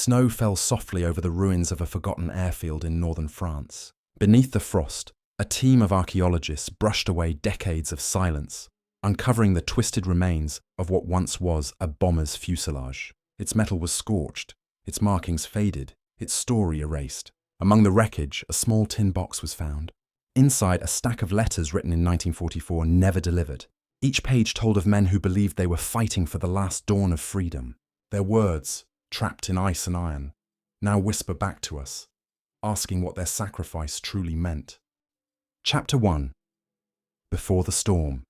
Snow fell softly over the ruins of a forgotten airfield in northern France. Beneath the frost, a team of archaeologists brushed away decades of silence, uncovering the twisted remains of what once was a bomber's fuselage. Its metal was scorched, its markings faded, its story erased. Among the wreckage, a small tin box was found. Inside, a stack of letters written in 1944, never delivered. Each page told of men who believed they were fighting for the last dawn of freedom. Their words, trapped in ice and iron, now whisper back to us, asking what their sacrifice truly meant. Chapter 1. Before the Storm.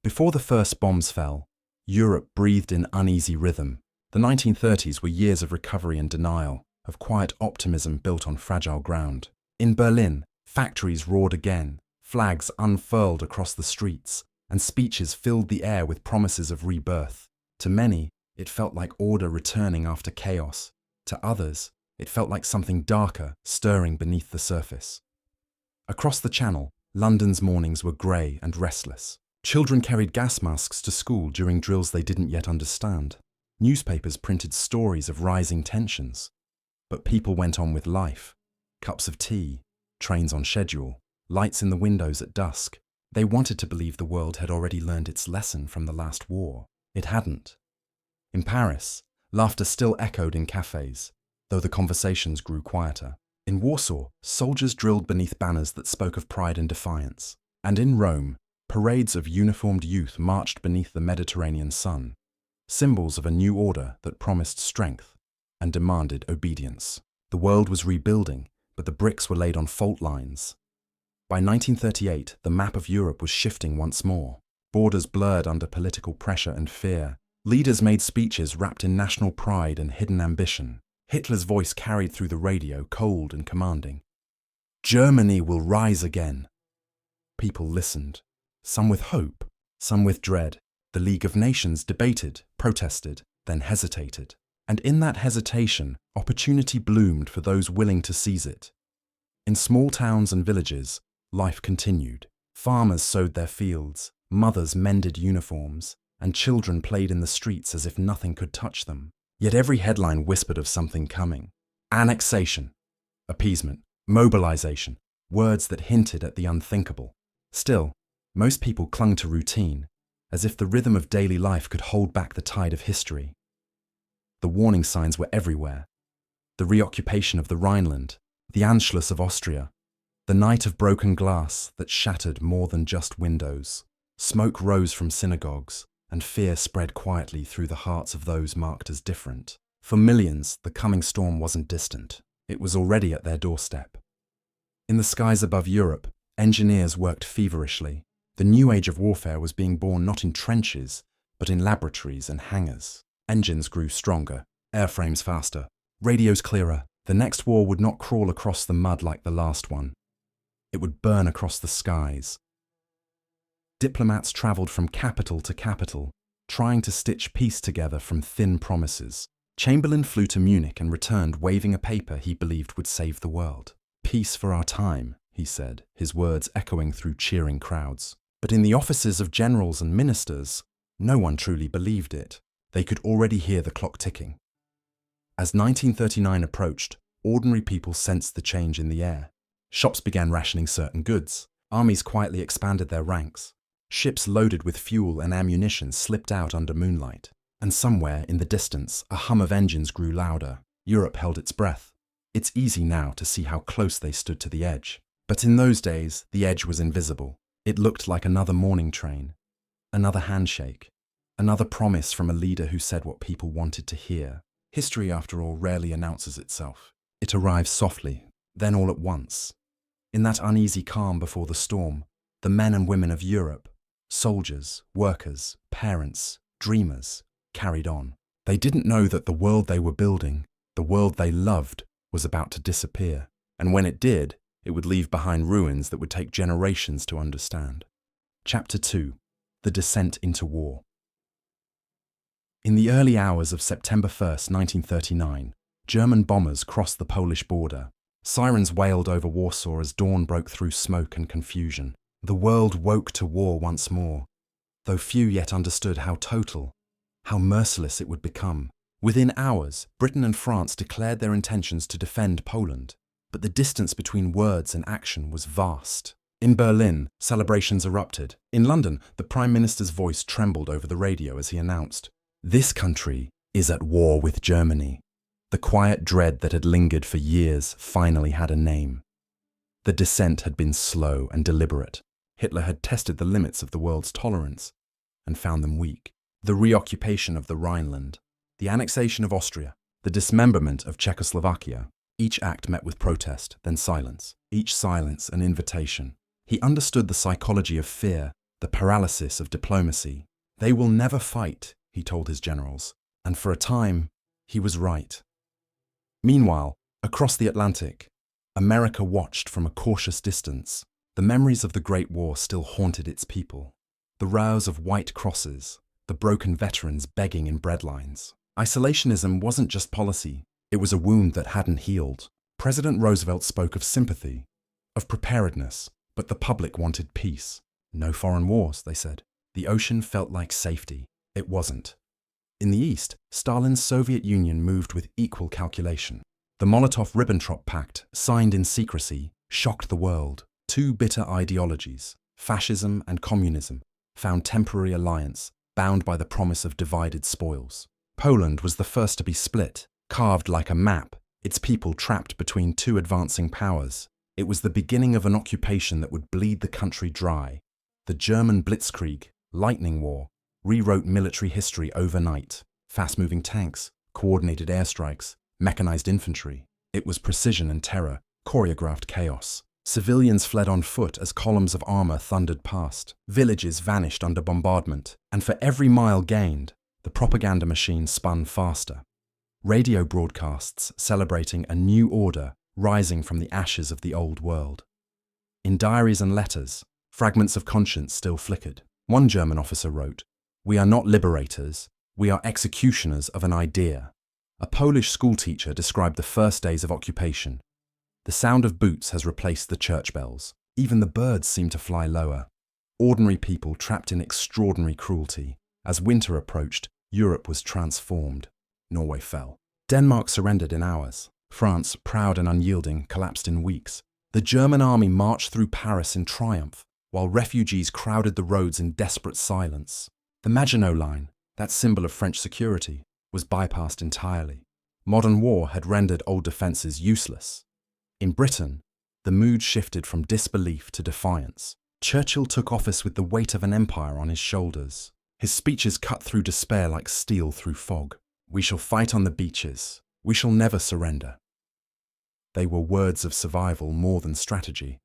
Before the first bombs fell, Europe breathed in uneasy rhythm. The 1930s were years of recovery and denial, of quiet optimism built on fragile ground. In Berlin, factories roared again, flags unfurled across the streets, and speeches filled the air with promises of rebirth. To many, it felt like order returning after chaos. To others, it felt like something darker stirring beneath the surface. Across the Channel, London's mornings were grey and restless. Children carried gas masks to school during drills they didn't yet understand. Newspapers printed stories of rising tensions. But people went on with life. Cups of tea, trains on schedule, lights in the windows at dusk. They wanted to believe the world had already learned its lesson from the last war. It hadn't. In Paris, laughter still echoed in cafes, though the conversations grew quieter. In Warsaw, soldiers drilled beneath banners that spoke of pride and defiance. And in Rome, parades of uniformed youth marched beneath the Mediterranean sun, symbols of a new order that promised strength and demanded obedience. The world was rebuilding, but the bricks were laid on fault lines. By 1938, the map of Europe was shifting once more. Borders blurred under political pressure and fear. Leaders made speeches wrapped in national pride and hidden ambition. Hitler's voice carried through the radio, cold and commanding. Germany will rise again. People listened, some with hope, some with dread. The League of Nations debated, protested, then hesitated. And in that hesitation, opportunity bloomed for those willing to seize it. In small towns and villages, life continued. Farmers sowed their fields, mothers mended uniforms, and children played in the streets as if nothing could touch them. Yet every headline whispered of something coming. Annexation, appeasement, mobilization, words that hinted at the unthinkable. Still, most people clung to routine, as if the rhythm of daily life could hold back the tide of history. The warning signs were everywhere. The reoccupation of the Rhineland, the Anschluss of Austria, the night of broken glass that shattered more than just windows. Smoke rose from synagogues, and fear spread quietly through the hearts of those marked as different. For millions, the coming storm wasn't distant. It was already at their doorstep. In the skies above Europe, engineers worked feverishly. The new age of warfare was being born not in trenches, but in laboratories and hangars. Engines grew stronger, airframes faster, radios clearer. The next war would not crawl across the mud like the last one. It would burn across the skies. Diplomats travelled from capital to capital, trying to stitch peace together from thin promises. Chamberlain flew to Munich and returned waving a paper he believed would save the world. Peace for our time, he said, his words echoing through cheering crowds. But in the offices of generals and ministers, no one truly believed it. They could already hear the clock ticking. As 1939 approached, ordinary people sensed the change in the air. Shops began rationing certain goods. Armies quietly expanded their ranks. Ships loaded with fuel and ammunition slipped out under moonlight. And somewhere in the distance, a hum of engines grew louder. Europe held its breath. It's easy now to see how close they stood to the edge. But in those days, the edge was invisible. It looked like another morning train, another handshake, another promise from a leader who said what people wanted to hear. History, after all, rarely announces itself. It arrives softly, then all at once. In that uneasy calm before the storm, the men and women of Europe, soldiers, workers, parents, dreamers, carried on. They didn't know that the world they were building, the world they loved, was about to disappear. And when it did, it would leave behind ruins that would take generations to understand. Chapter 2. The Descent into War. In the early hours of September 1st, 1939, German bombers crossed the Polish border. Sirens wailed over Warsaw as dawn broke through smoke and confusion. The world woke to war once more, though few yet understood how total, how merciless it would become. Within hours, Britain and France declared their intentions to defend Poland, but the distance between words and action was vast. In Berlin, celebrations erupted. In London, the Prime Minister's voice trembled over the radio as he announced, "This country is at war with Germany." The quiet dread that had lingered for years finally had a name. The descent had been slow and deliberate. Hitler had tested the limits of the world's tolerance and found them weak. The reoccupation of the Rhineland, the annexation of Austria, the dismemberment of Czechoslovakia, each act met with protest, then silence, each silence an invitation. He understood the psychology of fear, the paralysis of diplomacy. They will never fight, he told his generals, and for a time, he was right. Meanwhile, across the Atlantic, America watched from a cautious distance. The memories of the Great War still haunted its people. The rows of white crosses, the broken veterans begging in breadlines. Isolationism wasn't just policy, it was a wound that hadn't healed. President Roosevelt spoke of sympathy, of preparedness, but the public wanted peace. No foreign wars, they said. The ocean felt like safety. It wasn't. In the East, Stalin's Soviet Union moved with equal calculation. The Molotov-Ribbentrop Pact, signed in secrecy, shocked the world. Two bitter ideologies, fascism and communism, found temporary alliance, bound by the promise of divided spoils. Poland was the first to be split, carved like a map, its people trapped between two advancing powers. It was the beginning of an occupation that would bleed the country dry. The German Blitzkrieg, lightning war, rewrote military history overnight. Fast-moving tanks, coordinated airstrikes, mechanized infantry. It was precision and terror, choreographed chaos. Civilians fled on foot as columns of armor thundered past. Villages vanished under bombardment, and for every mile gained, the propaganda machine spun faster. Radio broadcasts celebrating a new order rising from the ashes of the old world. In diaries and letters, fragments of conscience still flickered. One German officer wrote, "We are not liberators, we are executioners of an idea." A Polish schoolteacher described the first days of occupation. The sound of boots has replaced the church bells. Even the birds seem to fly lower. Ordinary people trapped in extraordinary cruelty. As winter approached, Europe was transformed. Norway fell. Denmark surrendered in hours. France, proud and unyielding, collapsed in weeks. The German army marched through Paris in triumph, while refugees crowded the roads in desperate silence. The Maginot Line, that symbol of French security, was bypassed entirely. Modern war had rendered old defences useless. In Britain, the mood shifted from disbelief to defiance. Churchill took office with the weight of an empire on his shoulders. His speeches cut through despair like steel through fog. "We shall fight on the beaches. We shall never surrender." They were words of survival more than strategy,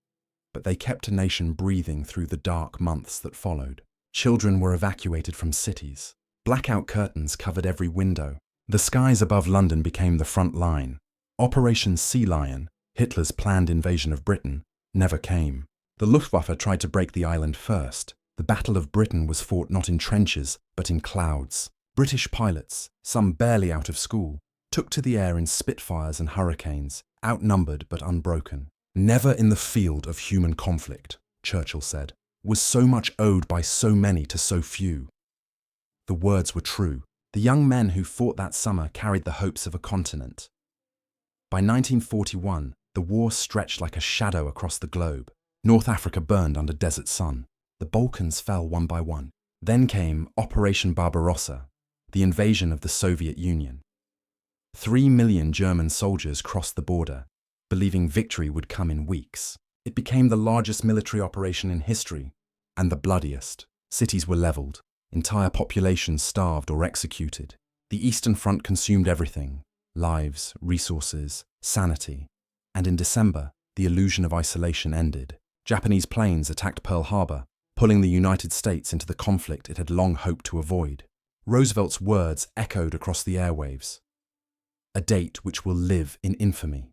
but they kept a nation breathing through the dark months that followed. Children were evacuated from cities. Blackout curtains covered every window. The skies above London became the front line. Operation Sea Lion, Hitler's planned invasion of Britain, never came. The Luftwaffe tried to break the island first. The Battle of Britain was fought not in trenches, but in clouds. British pilots, some barely out of school, took to the air in Spitfires and Hurricanes, outnumbered but unbroken. "Never in the field of human conflict," Churchill said, "was so much owed by so many to so few." The words were true. The young men who fought that summer carried the hopes of a continent. By 1941, the war stretched like a shadow across the globe. North Africa burned under desert sun. The Balkans fell one by one. Then came Operation Barbarossa, the invasion of the Soviet Union. 3 million German soldiers crossed the border, believing victory would come in weeks. It became the largest military operation in history, and the bloodiest. Cities were leveled, entire populations starved or executed. The Eastern Front consumed everything: lives, resources, sanity. And in December, the illusion of isolation ended. Japanese planes attacked Pearl Harbor, pulling the United States into the conflict it had long hoped to avoid. Roosevelt's words echoed across the airwaves. A date which will live in infamy.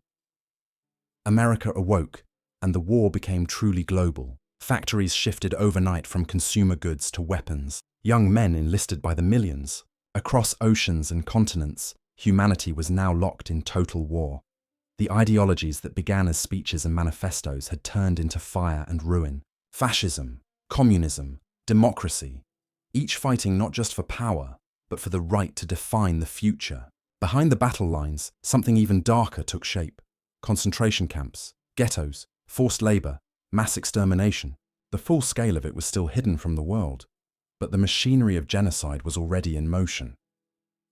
America awoke, and the war became truly global. Factories shifted overnight from consumer goods to weapons. Young men enlisted by the millions. Across oceans and continents, humanity was now locked in total war. The ideologies that began as speeches and manifestos had turned into fire and ruin. Fascism, communism, democracy, each fighting not just for power, but for the right to define the future. Behind the battle lines, something even darker took shape. Concentration camps, ghettos, forced labor, mass extermination. The full scale of it was still hidden from the world, but the machinery of genocide was already in motion.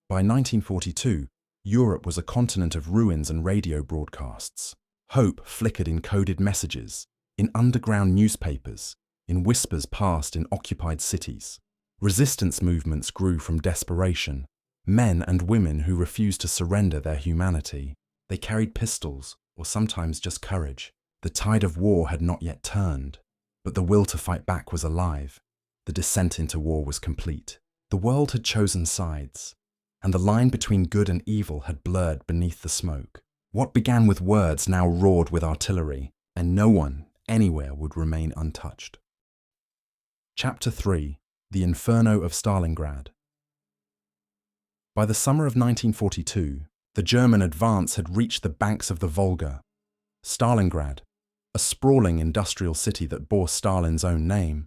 By 1942, Europe was a continent of ruins and radio broadcasts. Hope flickered in coded messages, in underground newspapers, in whispers passed in occupied cities. Resistance movements grew from desperation. Men and women who refused to surrender their humanity. They carried pistols, or sometimes just courage. The tide of war had not yet turned, but the will to fight back was alive. The descent into war was complete. The world had chosen sides, and the line between good and evil had blurred beneath the smoke. What began with words now roared with artillery, and no one, anywhere, would remain untouched. Chapter 3: The Inferno of Stalingrad. By the summer of 1942, the German advance had reached the banks of the Volga. Stalingrad, a sprawling industrial city that bore Stalin's own name,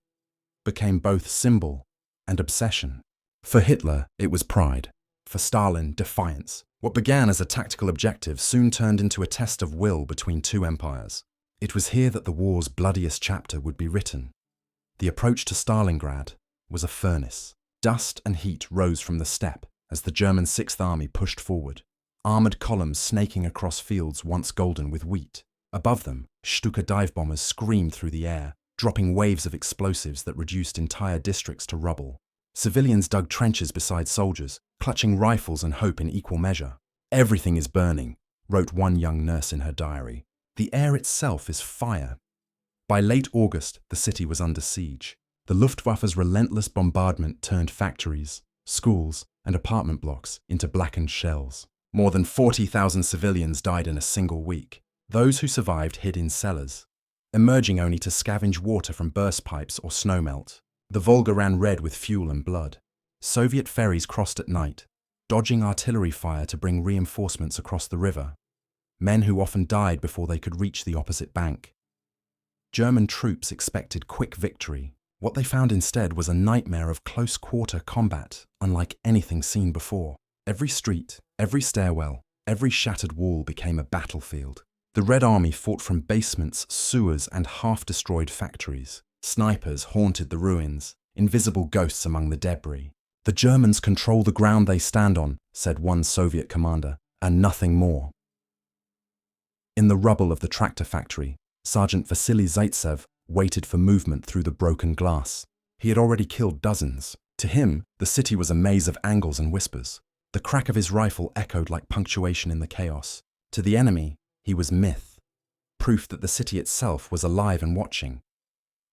became both symbol and obsession. For Hitler, it was pride. For Stalin, defiance. What began as a tactical objective soon turned into a test of will between two empires. It was here that the war's bloodiest chapter would be written. The approach to Stalingrad was a furnace. Dust and heat rose from the steppe as the German Sixth Army pushed forward, armoured columns snaking across fields once golden with wheat. Above them, Stuka dive bombers screamed through the air, dropping waves of explosives that reduced entire districts to rubble. Civilians dug trenches beside soldiers, clutching rifles and hope in equal measure. "Everything is burning," wrote one young nurse in her diary. "The air itself is fire." By late August, the city was under siege. The Luftwaffe's relentless bombardment turned factories, schools, and apartment blocks into blackened shells. More than 40,000 civilians died in a single week. Those who survived hid in cellars, emerging only to scavenge water from burst pipes or snowmelt. The Volga ran red with fuel and blood. Soviet ferries crossed at night, dodging artillery fire to bring reinforcements across the river. Men who often died before they could reach the opposite bank. German troops expected quick victory. What they found instead was a nightmare of close-quarter combat, unlike anything seen before. Every street, every stairwell, every shattered wall became a battlefield. The Red Army fought from basements, sewers, and half-destroyed factories. Snipers haunted the ruins, invisible ghosts among the debris. "The Germans control the ground they stand on," said one Soviet commander, "and nothing more." In the rubble of the tractor factory, Sergeant Vasily Zaitsev waited for movement through the broken glass. He had already killed dozens. To him, the city was a maze of angles and whispers. The crack of his rifle echoed like punctuation in the chaos. To the enemy, he was myth, proof that the city itself was alive and watching.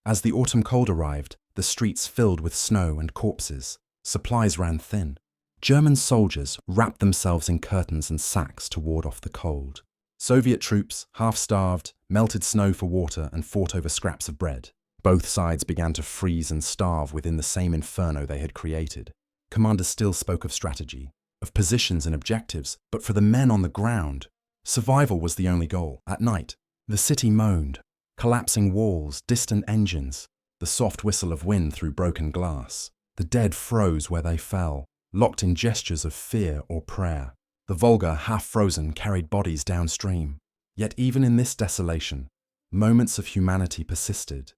As the autumn cold arrived, the streets filled with snow and corpses. Supplies ran thin. German soldiers wrapped themselves in curtains and sacks to ward off the cold. Soviet troops, half-starved, melted snow for water and fought over scraps of bread. Both sides began to freeze and starve within the same inferno they had created. Commanders still spoke of strategy, of positions and objectives, but for the men on the ground, survival was the only goal. At night, the city moaned. Collapsing walls, distant engines, the soft whistle of wind through broken glass. The dead froze where they fell, locked in gestures of fear or prayer. The Volga, half-frozen, carried bodies downstream. Yet even in this desolation, moments of humanity persisted.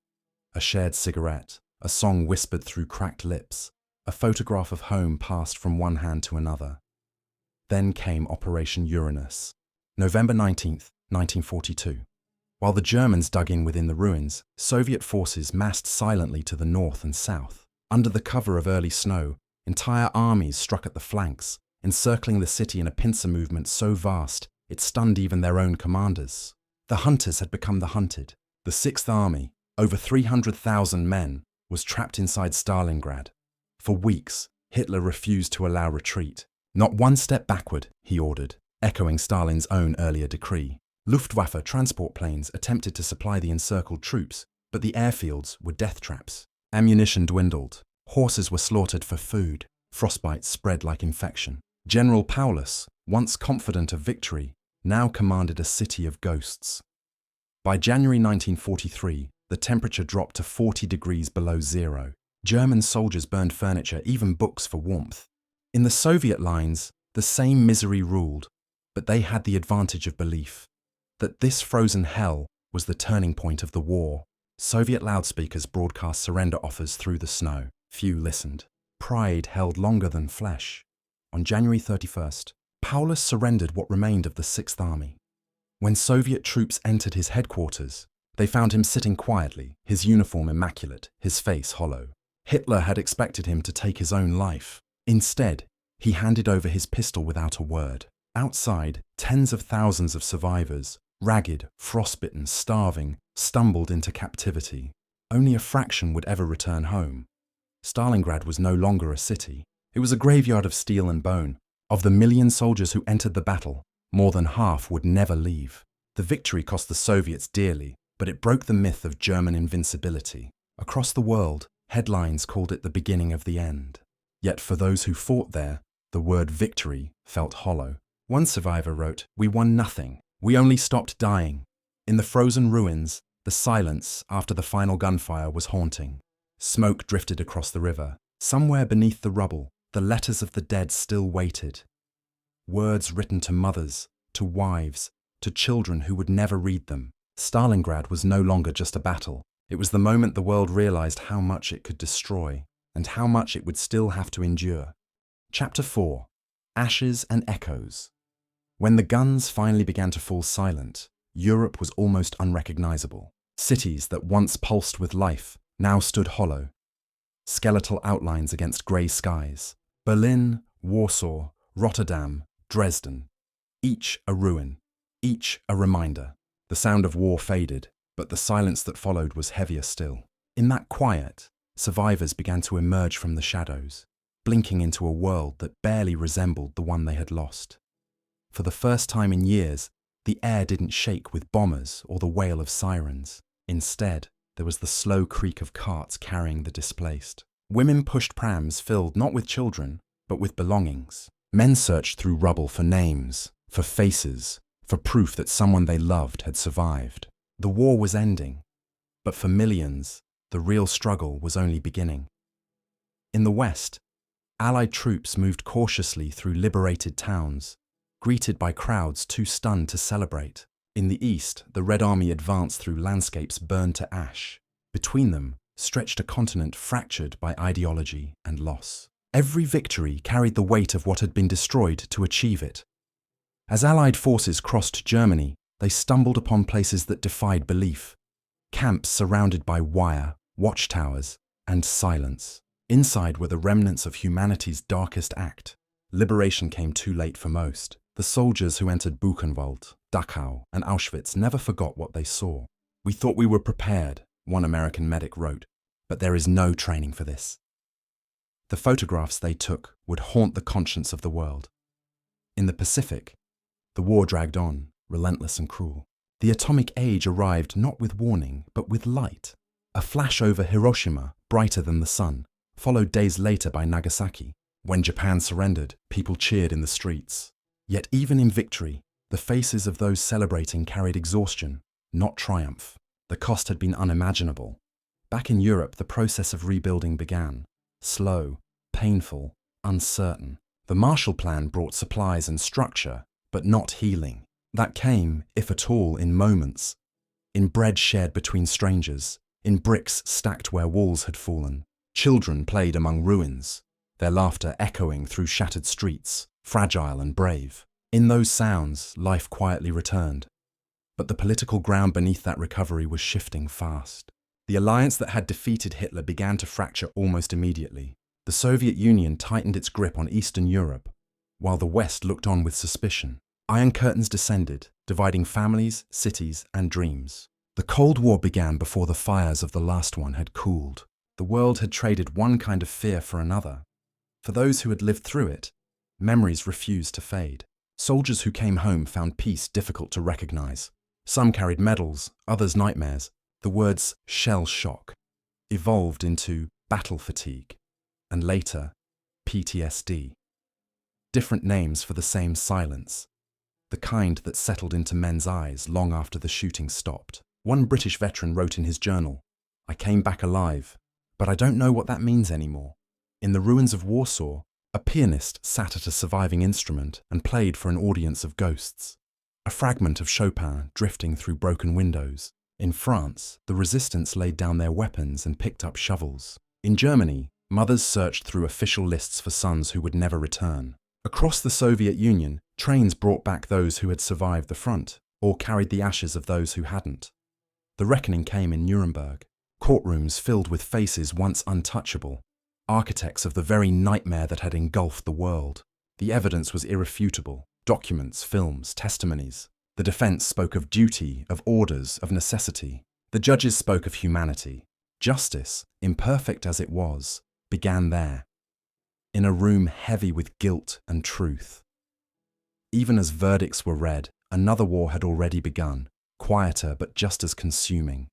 A shared cigarette, a song whispered through cracked lips, a photograph of home passed from one hand to another. Then came Operation Uranus, November 19th, 1942. While the Germans dug in within the ruins, Soviet forces massed silently to the north and south. Under the cover of early snow, entire armies struck at the flanks, encircling the city in a pincer movement so vast it stunned even their own commanders. The hunters had become the hunted. The Sixth Army, over 300,000 men, was trapped inside Stalingrad. For weeks, Hitler refused to allow retreat. "Not one step backward," he ordered, echoing Stalin's own earlier decree. Luftwaffe transport planes attempted to supply the encircled troops, but the airfields were death traps. Ammunition dwindled. Horses were slaughtered for food. Frostbite spread like infection. General Paulus, once confident of victory, now commanded a city of ghosts. By January 1943, the temperature dropped to 40 degrees below zero. German soldiers burned furniture, even books, for warmth. In the Soviet lines, The same misery ruled, but they had the advantage of belief that this frozen hell was the turning point of the war. Soviet loudspeakers broadcast surrender offers through the snow. Few listened. Pride held longer than flesh. On January 31st, Paulus surrendered what remained of the Sixth Army. When Soviet troops entered his headquarters, they found him sitting quietly, his uniform immaculate, his face hollow. Hitler had expected him to take his own life. Instead, he handed over his pistol without a word. Outside, tens of thousands of survivors, ragged, frostbitten, starving, stumbled into captivity. Only a fraction would ever return home. Stalingrad was no longer a city. It was a graveyard of steel and bone. Of the million soldiers who entered the battle, more than half would never leave. The victory cost the Soviets dearly, but it broke the myth of German invincibility. Across the world, headlines called it the beginning of the end. Yet for those who fought there, the word victory felt hollow. One survivor wrote, "We won nothing. We only stopped dying." In the frozen ruins, the silence after the final gunfire was haunting. Smoke drifted across the river. Somewhere beneath the rubble, the letters of the dead still waited. Words written to mothers, to wives, to children who would never read them. Stalingrad was no longer just a battle. It was the moment the world realized how much it could destroy and how much it would still have to endure. Chapter 4. Ashes and Echoes. When the guns finally began to fall silent, Europe was almost unrecognizable. Cities that once pulsed with life now stood hollow. Skeletal outlines against grey skies. Berlin, Warsaw, Rotterdam, Dresden. Each a ruin, each a reminder. The sound of war faded, but the silence that followed was heavier still. In that quiet, survivors began to emerge from the shadows, blinking into a world that barely resembled the one they had lost. For the first time in years, the air didn't shake with bombers or the wail of sirens. Instead, there was the slow creak of carts carrying the displaced. Women pushed prams filled not with children, but with belongings. Men searched through rubble for names, for faces, for proof that someone they loved had survived. The war was ending, but for millions, the real struggle was only beginning. In the West, Allied troops moved cautiously through liberated towns, greeted by crowds too stunned to celebrate. In the East, the Red Army advanced through landscapes burned to ash. Between them stretched a continent fractured by ideology and loss. Every victory carried the weight of what had been destroyed to achieve it. As Allied forces crossed Germany, they stumbled upon places that defied belief. Camps surrounded by wire, watchtowers, and silence. Inside were the remnants of humanity's darkest act. Liberation came too late for most. The soldiers who entered Buchenwald, Dachau, and Auschwitz never forgot what they saw. "We thought we were prepared," one American medic wrote, "but there is no training for this." The photographs they took would haunt the conscience of the world. In the Pacific, the war dragged on, relentless and cruel. The atomic age arrived not with warning, but with light. A flash over Hiroshima, brighter than the sun, followed days later by Nagasaki. When Japan surrendered, people cheered in the streets. Yet even in victory, the faces of those celebrating carried exhaustion, not triumph. The cost had been unimaginable. Back in Europe, the process of rebuilding began. Slow, painful, uncertain. The Marshall Plan brought supplies and structure, but not healing. That came, if at all, in moments. In bread shared between strangers, in bricks stacked where walls had fallen. Children played among ruins, their laughter echoing through shattered streets, fragile and brave. In those sounds, life quietly returned. But the political ground beneath that recovery was shifting fast. The alliance that had defeated Hitler began to fracture almost immediately. The Soviet Union tightened its grip on Eastern Europe, while the West looked on with suspicion. Iron curtains descended, dividing families, cities, and dreams. The Cold War began before the fires of the last one had cooled. The world had traded one kind of fear for another. For those who had lived through it, memories refused to fade. Soldiers who came home found peace difficult to recognize. Some carried medals, others nightmares. The words shell shock evolved into battle fatigue, and later, PTSD. Different names for the same silence, the kind that settled into men's eyes long after the shooting stopped. One British veteran wrote in his journal, "I came back alive, but I don't know what that means anymore." In the ruins of Warsaw, A pianist sat at a surviving instrument and played for an audience of ghosts. A fragment of Chopin drifting through broken windows. In France, the resistance laid down their weapons and picked up shovels. In Germany, mothers searched through official lists for sons who would never return. Across the Soviet Union, trains brought back those who had survived the front, or carried the ashes of those who hadn't. The reckoning came in Nuremberg. Courtrooms filled with faces once untouchable, architects of the very nightmare that had engulfed the world. The evidence was irrefutable. Documents, films, testimonies. The defense spoke of duty, of orders, of necessity. The judges spoke of humanity. Justice, imperfect as it was, began there, in a room heavy with guilt and truth. Even as verdicts were read, another war had already begun, quieter but just as consuming.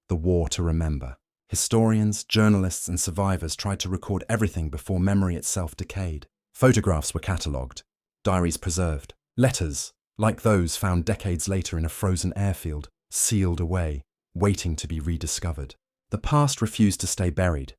The war to remember. Historians, journalists, and survivors tried to record everything before memory itself decayed. Photographs were catalogued, diaries preserved, letters, like those found decades later in a frozen airfield, sealed away, waiting to be rediscovered. The past refused to stay buried.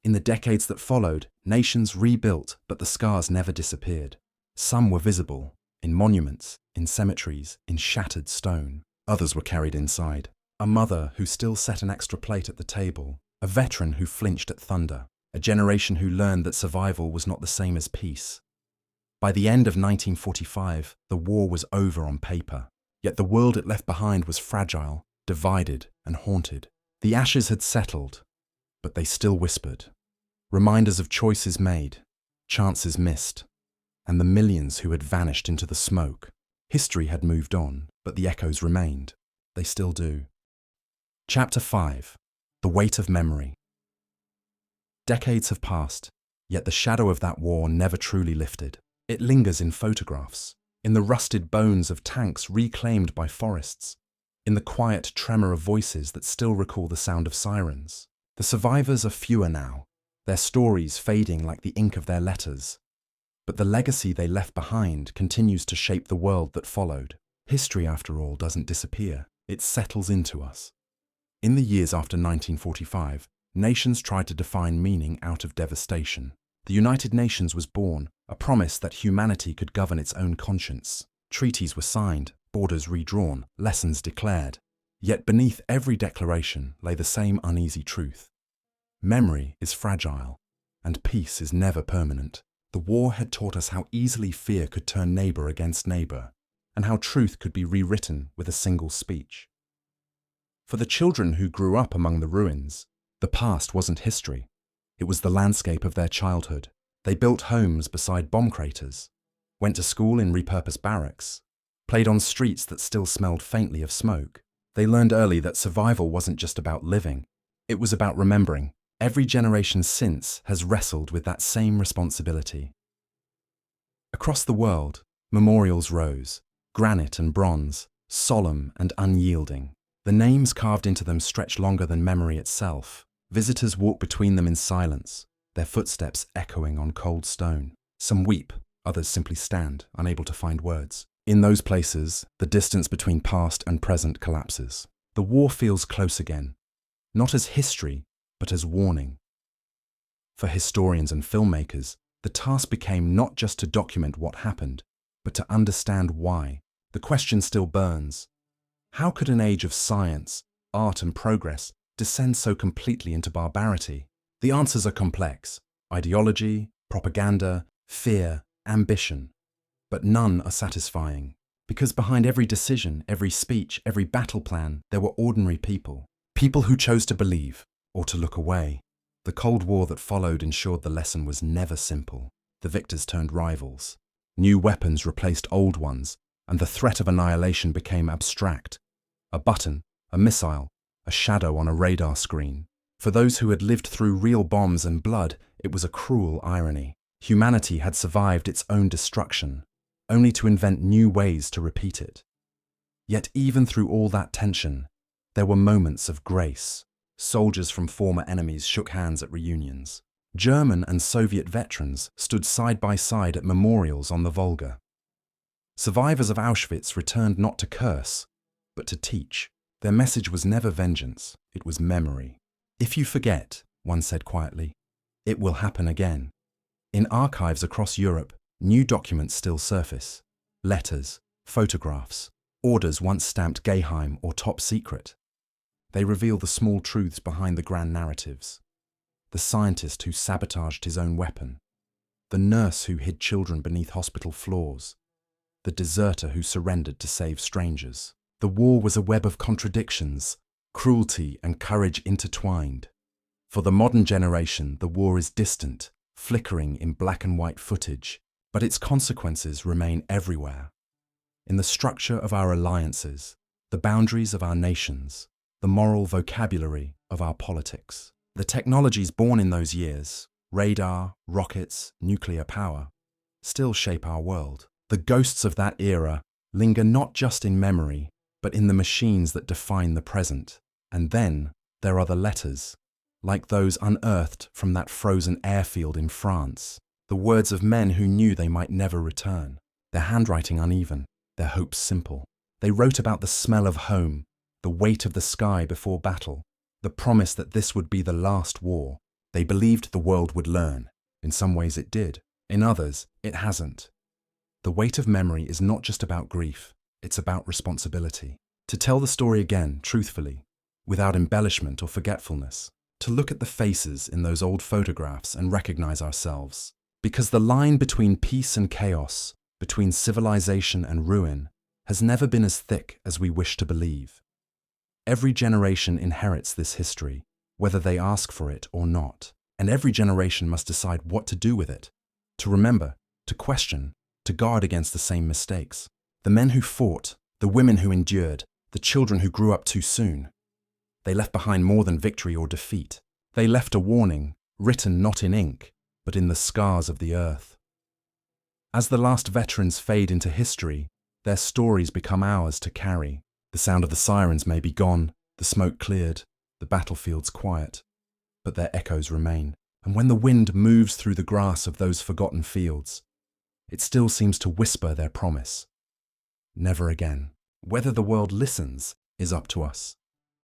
In the decades that followed, nations rebuilt, but the scars never disappeared. Some were visible, in monuments, in cemeteries, in shattered stone. Others were carried inside. A mother who still set an extra plate at the table, a veteran who flinched at thunder, a generation who learned that survival was not the same as peace. By the end of 1945, the war was over on paper, yet the world it left behind was fragile, divided, and haunted. The ashes had settled, but they still whispered. Reminders of choices made, chances missed, and the millions who had vanished into the smoke. History had moved on, but the echoes remained. They still do. Chapter 5. The Weight of Memory. Decades have passed, yet the shadow of that war never truly lifted. It lingers in photographs, in the rusted bones of tanks reclaimed by forests, in the quiet tremor of voices that still recall the sound of sirens. The survivors are fewer now, their stories fading like the ink of their letters. But the legacy they left behind continues to shape the world that followed. History, after all, doesn't disappear. It settles into us. In the years after 1945, nations tried to define meaning out of devastation. The United Nations was born, a promise that humanity could govern its own conscience. Treaties were signed, borders redrawn, lessons declared. Yet beneath every declaration lay the same uneasy truth. Memory is fragile, and peace is never permanent. The war had taught us how easily fear could turn neighbor against neighbor, and how truth could be rewritten with a single speech. For the children who grew up among the ruins, the past wasn't history. It was the landscape of their childhood. They built homes beside bomb craters, went to school in repurposed barracks, played on streets that still smelled faintly of smoke. They learned early that survival wasn't just about living. It was about remembering. Every generation since has wrestled with that same responsibility. Across the world, memorials rose, granite and bronze, solemn and unyielding. The names carved into them stretch longer than memory itself. Visitors walk between them in silence, their footsteps echoing on cold stone. Some weep, others simply stand, unable to find words. In those places, the distance between past and present collapses. The war feels close again, not as history, but as warning. For historians and filmmakers, the task became not just to document what happened, but to understand why. The question still burns. How could an age of science, art and progress descend so completely into barbarity? The answers are complex. Ideology, propaganda, fear, ambition. But none are satisfying. Because behind every decision, every speech, every battle plan, there were ordinary people. People who chose to believe, or to look away. The Cold War that followed ensured the lesson was never simple. The victors turned rivals. New weapons replaced old ones, and the threat of annihilation became abstract. A button, a missile, a shadow on a radar screen. For those who had lived through real bombs and blood, it was a cruel irony. Humanity had survived its own destruction, only to invent new ways to repeat it. Yet even through all that tension, there were moments of grace. Soldiers from former enemies shook hands at reunions. German and Soviet veterans stood side by side at memorials on the Volga. Survivors of Auschwitz returned not to curse, but to teach. Their message was never vengeance, it was memory. If you forget, one said quietly, it will happen again. In archives across Europe, new documents still surface. Letters, photographs, orders once stamped Geheim or top secret. They reveal the small truths behind the grand narratives. The scientist who sabotaged his own weapon. The nurse who hid children beneath hospital floors. The deserter who surrendered to save strangers. The war was a web of contradictions, cruelty and courage intertwined. For the modern generation, the war is distant, flickering in black and white footage, but its consequences remain everywhere. In the structure of our alliances, the boundaries of our nations, the moral vocabulary of our politics. The technologies born in those years, radar, rockets, nuclear power, still shape our world. The ghosts of that era linger not just in memory, but in the machines that define the present. And then there are the letters, like those unearthed from that frozen airfield in France, the words of men who knew they might never return, their handwriting uneven, their hopes simple. They wrote about the smell of home, the weight of the sky before battle, the promise that this would be the last war. They believed the world would learn. In some ways it did. In others, it hasn't. The weight of memory is not just about grief, it's about responsibility. To tell the story again, truthfully, without embellishment or forgetfulness. To look at the faces in those old photographs and recognize ourselves. Because the line between peace and chaos, between civilization and ruin, has never been as thick as we wish to believe. Every generation inherits this history, whether they ask for it or not, and every generation must decide what to do with it, to remember, to question, to guard against the same mistakes. The men who fought, the women who endured, the children who grew up too soon. They left behind more than victory or defeat. They left a warning, written not in ink, but in the scars of the earth. As the last veterans fade into history, their stories become ours to carry. The sound of the sirens may be gone, the smoke cleared, the battlefields quiet, but their echoes remain. And when the wind moves through the grass of those forgotten fields, it still seems to whisper their promise. Never again. Whether the world listens is up to us.